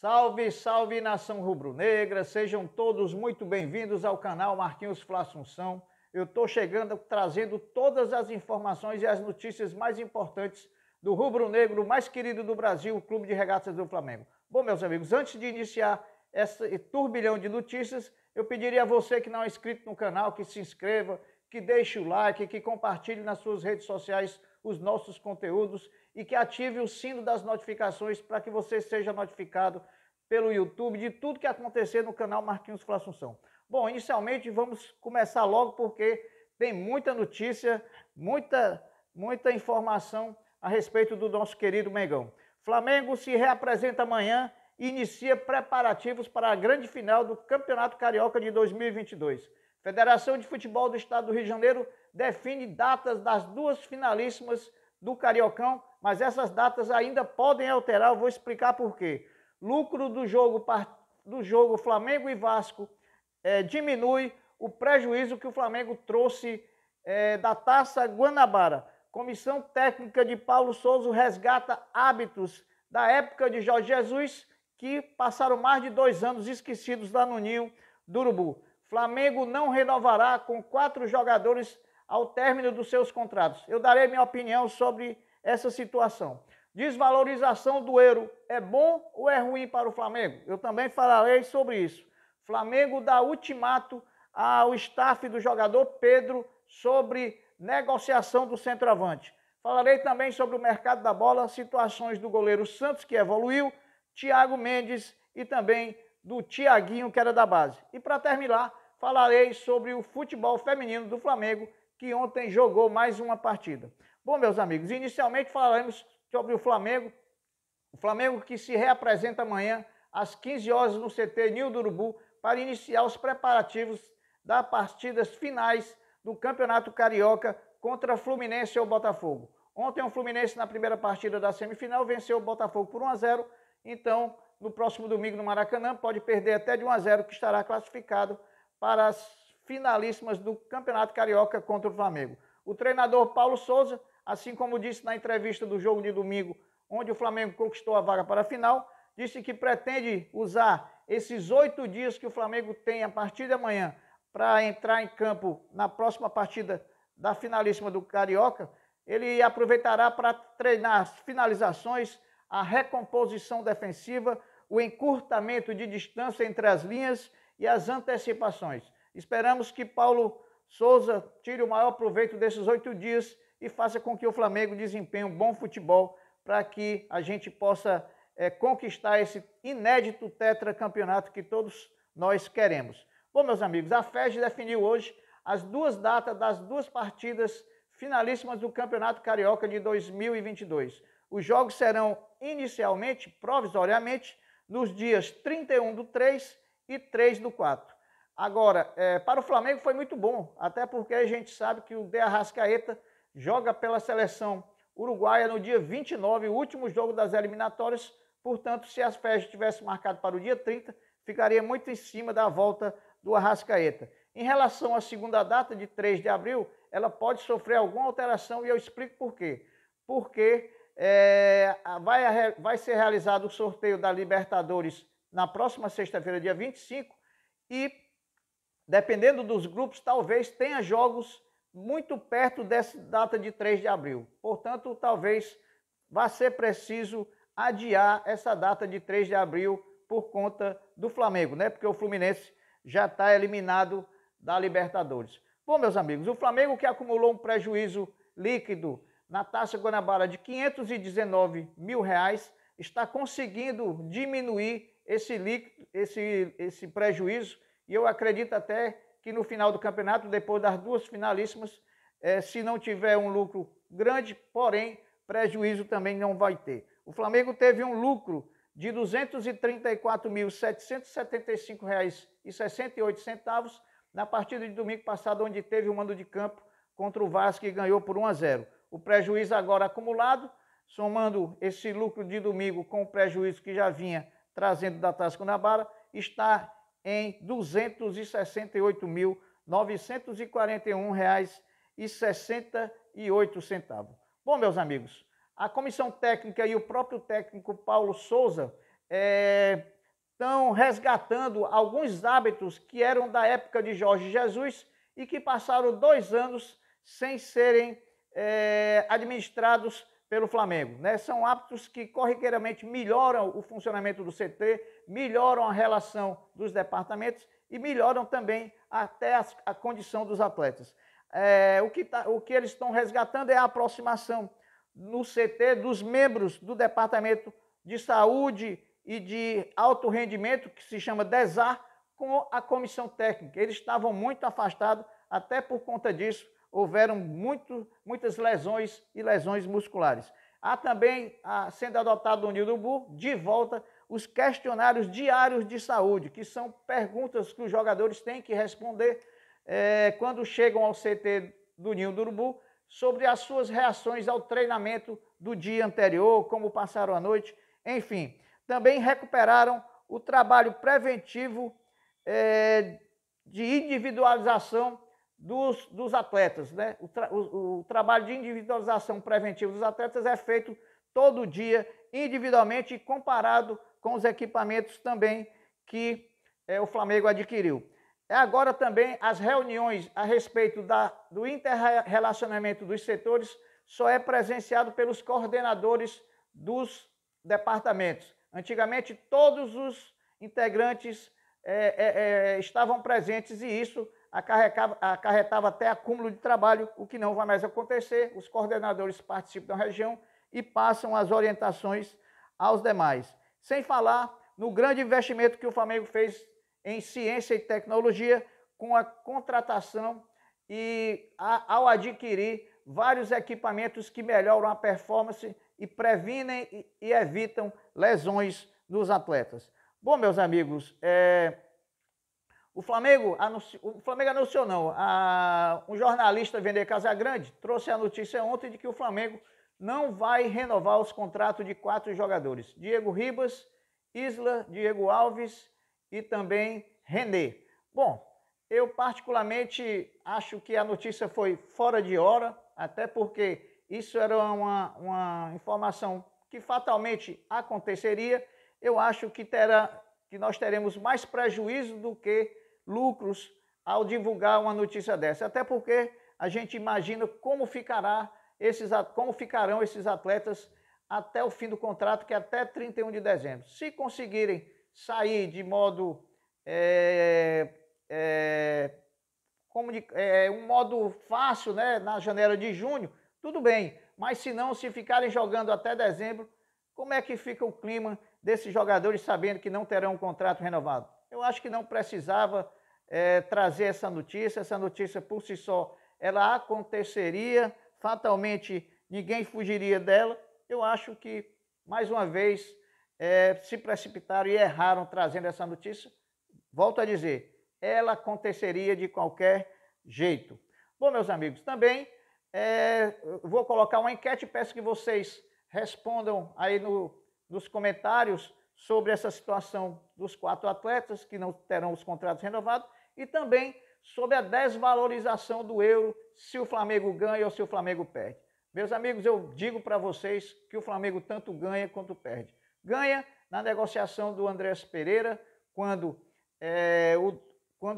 Salve, salve nação rubro-negra, sejam todos muito bem-vindos ao canal Marquinhos Fla Assunção. Eu estou chegando trazendo todas as informações e as notícias mais importantes do rubro-negro mais querido do Brasil, o Clube de Regatas do Flamengo. Bom, meus amigos, antes de iniciar esse turbilhão de notícias, eu pediria a você que não é inscrito no canal, que se inscreva, que deixe o like, que compartilhe nas suas redes sociais os nossos conteúdos e que ative o sino das notificações para que você seja notificado pelo YouTube de tudo que acontecer no canal Marquinhos Fla Assunção. Bom, inicialmente vamos começar logo porque tem muita notícia, muita informação a respeito do nosso querido Mengão. Flamengo se reapresenta amanhã e inicia preparativos para a grande final do Campeonato Carioca de 2022. Federação de Futebol do Estado do Rio de Janeiro define datas das duas finalíssimas do Cariocão, mas essas datas ainda podem alterar, eu vou explicar por quê. Lucro do jogo Flamengo e Vasco diminui o prejuízo que o Flamengo trouxe da Taça Guanabara. Comissão técnica de Paulo Souza resgata hábitos da época de Jorge Jesus, que passaram mais de 2 anos esquecidos lá no ninho do Urubu. Flamengo não renovará com 4 jogadores ao término dos seus contratos. Eu darei minha opinião sobre essa situação. Desvalorização do euro é bom ou é ruim para o Flamengo? Eu também falarei sobre isso. Flamengo dá ultimato ao staff do jogador Pedro sobre negociação do centroavante. Falarei também sobre o mercado da bola, situações do goleiro Santos, que evoluiu, Thiago Mendes e também do Thiaguinho, que era da base. E para terminar, falarei sobre o futebol feminino do Flamengo, que ontem jogou mais uma partida. Bom, meus amigos, inicialmente falaremos sobre o Flamengo que se reapresenta amanhã às 15 horas no CT Ninho do Urubu para iniciar os preparativos das partidas finais do Campeonato Carioca contra Fluminense ou Botafogo. Ontem o Fluminense na primeira partida da semifinal venceu o Botafogo por 1-0, então no próximo domingo no Maracanã pode perder até de 1-0, que estará classificado para as finalíssimas do Campeonato Carioca contra o Flamengo. O treinador Paulo Souza, assim como disse na entrevista do jogo de domingo, onde o Flamengo conquistou a vaga para a final, disse que pretende usar esses 8 dias que o Flamengo tem a partir de amanhã para entrar em campo na próxima partida da finalíssima do Carioca. Ele aproveitará para treinar as finalizações, a recomposição defensiva, o encurtamento de distância entre as linhas e as antecipações. Esperamos que Paulo Souza tire o maior proveito desses 8 dias e faça com que o Flamengo desempenhe um bom futebol para que a gente possa conquistar esse inédito tetracampeonato que todos nós queremos. Bom, meus amigos, a FERJ definiu hoje as 2 datas das 2 partidas finalíssimas do Campeonato Carioca de 2022. Os jogos serão inicialmente, provisoriamente, nos dias 31/3 e 3/4. Agora, para o Flamengo foi muito bom, até porque a gente sabe que o De Arrascaeta joga pela seleção uruguaia no dia 29, o último jogo das eliminatórias. Portanto, se as FERJ tivesse marcado para o dia 30, ficaria muito em cima da volta do Arrascaeta. Em relação à segunda data, de 3 de abril, ela pode sofrer alguma alteração e eu explico por quê. Porque vai ser realizado o sorteio da Libertadores na próxima sexta-feira, dia 25, e dependendo dos grupos, talvez tenha jogos muito perto dessa data de 3 de abril. Portanto, talvez vá ser preciso adiar essa data de 3 de abril por conta do Flamengo, né? Porque o Fluminense já está eliminado da Libertadores. Bom, meus amigos, o Flamengo, que acumulou um prejuízo líquido na Taça Guanabara de R$519 mil, está conseguindo diminuir esse prejuízo, e eu acredito até que no final do campeonato, depois das 2 finalíssimas, se não tiver um lucro grande, porém, prejuízo também não vai ter. O Flamengo teve um lucro de R$234.775,68 na partida de domingo passado, onde teve o mando de campo contra o Vasco e ganhou por 1-0. O prejuízo agora acumulado, somando esse lucro de domingo com o prejuízo que já vinha trazendo da Taça Guanabara, está em R$268.941,68. Bom, meus amigos, a comissão técnica e o próprio técnico Paulo Souza estão resgatando alguns hábitos que eram da época de Jorge Jesus e que passaram 2 anos sem serem administrados pelo Flamengo, né? São hábitos que corriqueiramente melhoram o funcionamento do CT, melhoram a relação dos departamentos e melhoram também até a condição dos atletas. O que eles estão resgatando é a aproximação no CT dos membros do Departamento de Saúde e de Alto Rendimento, que se chama DESAR, com a comissão técnica. Eles estavam muito afastados, até por conta disso, houveram muitas lesões e lesões musculares. Há também, sendo adotado no Ninho do Urubu, de volta, os questionários diários de saúde, que são perguntas que os jogadores têm que responder quando chegam ao CT do Ninho do Urubu, sobre as suas reações ao treinamento do dia anterior, como passaram a noite, enfim. Também recuperaram o trabalho preventivo de individualização dos atletas, né? O trabalho de individualização preventiva dos atletas é feito todo dia, individualmente e comparado com os equipamentos também que o Flamengo adquiriu. Agora também as reuniões a respeito do interrelacionamento dos setores só é presenciado pelos coordenadores dos departamentos. Antigamente todos os integrantes estavam presentes e isso acarretava até acúmulo de trabalho, o que não vai mais acontecer. Os coordenadores participam da região e passam as orientações aos demais. Sem falar no grande investimento que o Flamengo fez em ciência e tecnologia, com a contratação e ao adquirir vários equipamentos que melhoram a performance e previnem e evitam lesões dos atletas. Bom, meus amigos, o Flamengo anunciou não, um jornalista Vender Casagrande trouxe a notícia ontem de que o Flamengo não vai renovar os contratos de 4 jogadores, Diego Ribas, Isla, Diego Alves e também René. Bom, eu particularmente acho que a notícia foi fora de hora, até porque isso era uma informação que fatalmente aconteceria. Eu acho que nós teremos mais prejuízo do que lucros ao divulgar uma notícia dessa, até porque a gente imagina como ficarão esses atletas até o fim do contrato, que é até 31 de dezembro. Se conseguirem sair de modo um modo fácil, né, na janela de junho, tudo bem, mas se não, se ficarem jogando até dezembro, como é que fica o clima desses jogadores sabendo que não terão um contrato renovado? Eu acho que não precisava trazer essa notícia por si só, ela aconteceria, fatalmente ninguém fugiria dela. Eu acho que, mais uma vez, se precipitaram e erraram trazendo essa notícia. Volto a dizer, ela aconteceria de qualquer jeito. Bom, meus amigos, também vou colocar uma enquete, peço que vocês respondam aí nos comentários sobre essa situação dos 4 atletas que não terão os contratos renovados e também sobre a desvalorização do euro, se o Flamengo ganha ou se o Flamengo perde. Meus amigos, eu digo para vocês que o Flamengo tanto ganha quanto perde. Ganha na negociação do Andrés Pereira, quando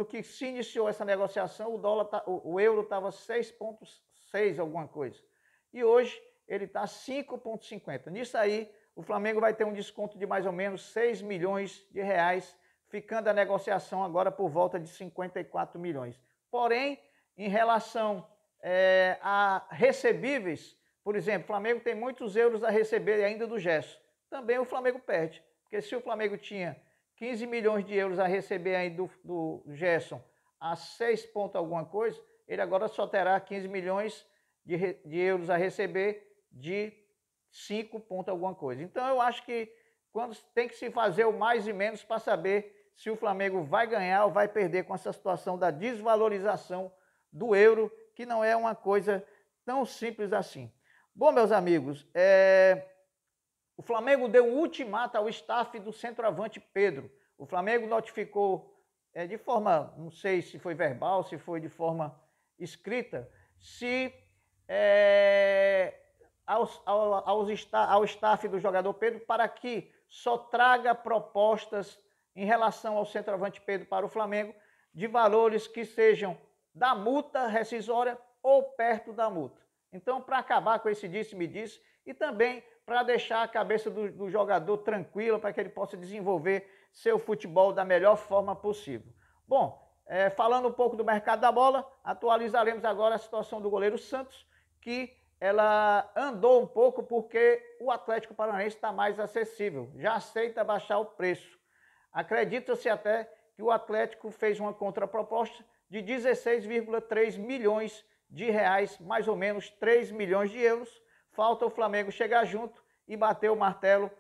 que se iniciou essa negociação, o euro estava 6,6 alguma coisa. E hoje ele está 5,50. Nisso aí, o Flamengo vai ter um desconto de mais ou menos 6 milhões de reais, ficando a negociação agora por volta de 54 milhões. Porém, em relação a recebíveis, por exemplo, o Flamengo tem muitos euros a receber ainda do Gerson. Também o Flamengo perde, porque se o Flamengo tinha 15 milhões de euros a receber aí do Gerson a 6 ponto alguma coisa, ele agora só terá 15 milhões de euros a receber de 5 ponto alguma coisa. Então eu acho que quando tem que se fazer o mais e menos para saber se o Flamengo vai ganhar ou vai perder com essa situação da desvalorização do euro, que não é uma coisa tão simples assim. Bom, meus amigos, o Flamengo deu um ultimato ao staff do centroavante Pedro. O Flamengo notificou de forma, não sei se foi verbal, se foi de forma escrita, se ao staff do jogador Pedro, para que só traga propostas em relação ao centroavante Pedro para o Flamengo de valores que sejam da multa rescisória ou perto da multa. Então, para acabar com esse disse-me-disse e também para deixar a cabeça do jogador tranquila para que ele possa desenvolver seu futebol da melhor forma possível. Bom, falando um pouco do mercado da bola, atualizaremos agora a situação do goleiro Santos, que ela andou um pouco porque o Atlético Paranaense está mais acessível, já aceita baixar o preço. Acredita-se até que o Atlético fez uma contraproposta de 16,3 milhões de reais, mais ou menos 3 milhões de euros. Falta o Flamengo chegar junto e bater o martelo.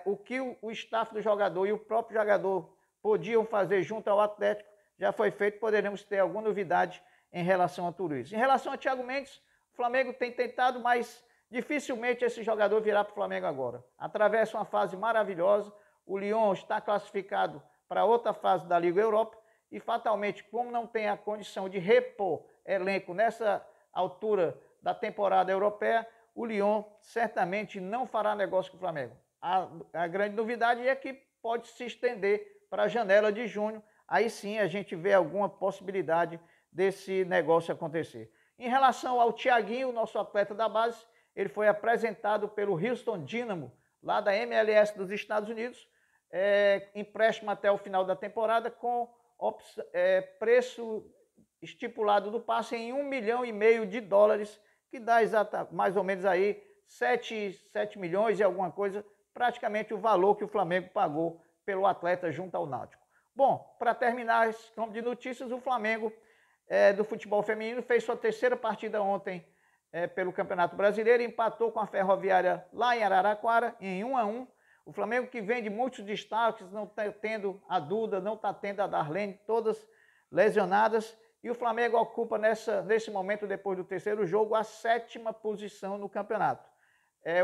O que o staff do jogador e o próprio jogador podiam fazer junto ao Atlético já foi feito, poderemos ter alguma novidade em relação a tudo isso. Em relação a Thiago Mendes, o Flamengo tem tentado, mas dificilmente esse jogador virá para o Flamengo agora. Atravessa uma fase maravilhosa, o Lyon está classificado para outra fase da Liga Europa e fatalmente, como não tem a condição de repor elenco nessa altura da temporada europeia, o Lyon certamente não fará negócio com o Flamengo. A grande novidade é que pode se estender para a janela de junho, aí sim a gente vê alguma possibilidade desse negócio acontecer. Em relação ao Thiaguinho, nosso atleta da base, ele foi apresentado pelo Houston Dynamo, lá da MLS dos Estados Unidos, empréstimo até o final da temporada, com preço estipulado do passe em $1,5 milhão, que dá mais ou menos aí 7 milhões e alguma coisa, praticamente o valor que o Flamengo pagou pelo atleta junto ao Náutico. Bom, para terminar esse campo de notícias, o Flamengo do futebol feminino fez sua terceira partida ontem pelo Campeonato Brasileiro, empatou com a Ferroviária lá em Araraquara, em 1-1. O Flamengo, que vem de muitos destaques, não está tendo a Duda, não está tendo a Darlene, todas lesionadas. E o Flamengo ocupa nesse momento, depois do terceiro jogo, a 7ª posição no campeonato.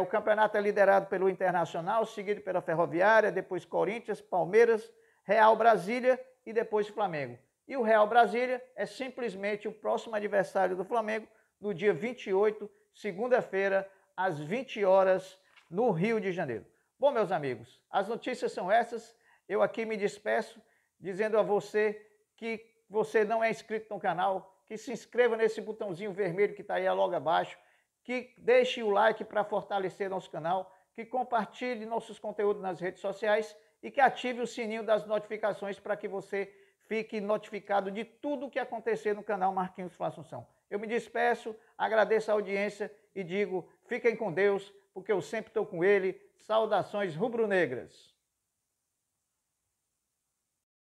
O campeonato é liderado pelo Internacional, seguido pela Ferroviária, depois Corinthians, Palmeiras, Real Brasília e depois Flamengo. E o Real Brasília é simplesmente o próximo adversário do Flamengo, no dia 28, segunda-feira, às 20 horas, no Rio de Janeiro. Bom, meus amigos, as notícias são essas. Eu aqui me despeço, dizendo a você que você não é inscrito no canal, que se inscreva nesse botãozinho vermelho que está aí logo abaixo, que deixe o like para fortalecer nosso canal, que compartilhe nossos conteúdos nas redes sociais e que ative o sininho das notificações para que você fique notificado de tudo o que acontecer no canal Marquinhos Assunção. Eu me despeço, agradeço a audiência e digo, fiquem com Deus, porque eu sempre estou com ele. Saudações rubro-negras.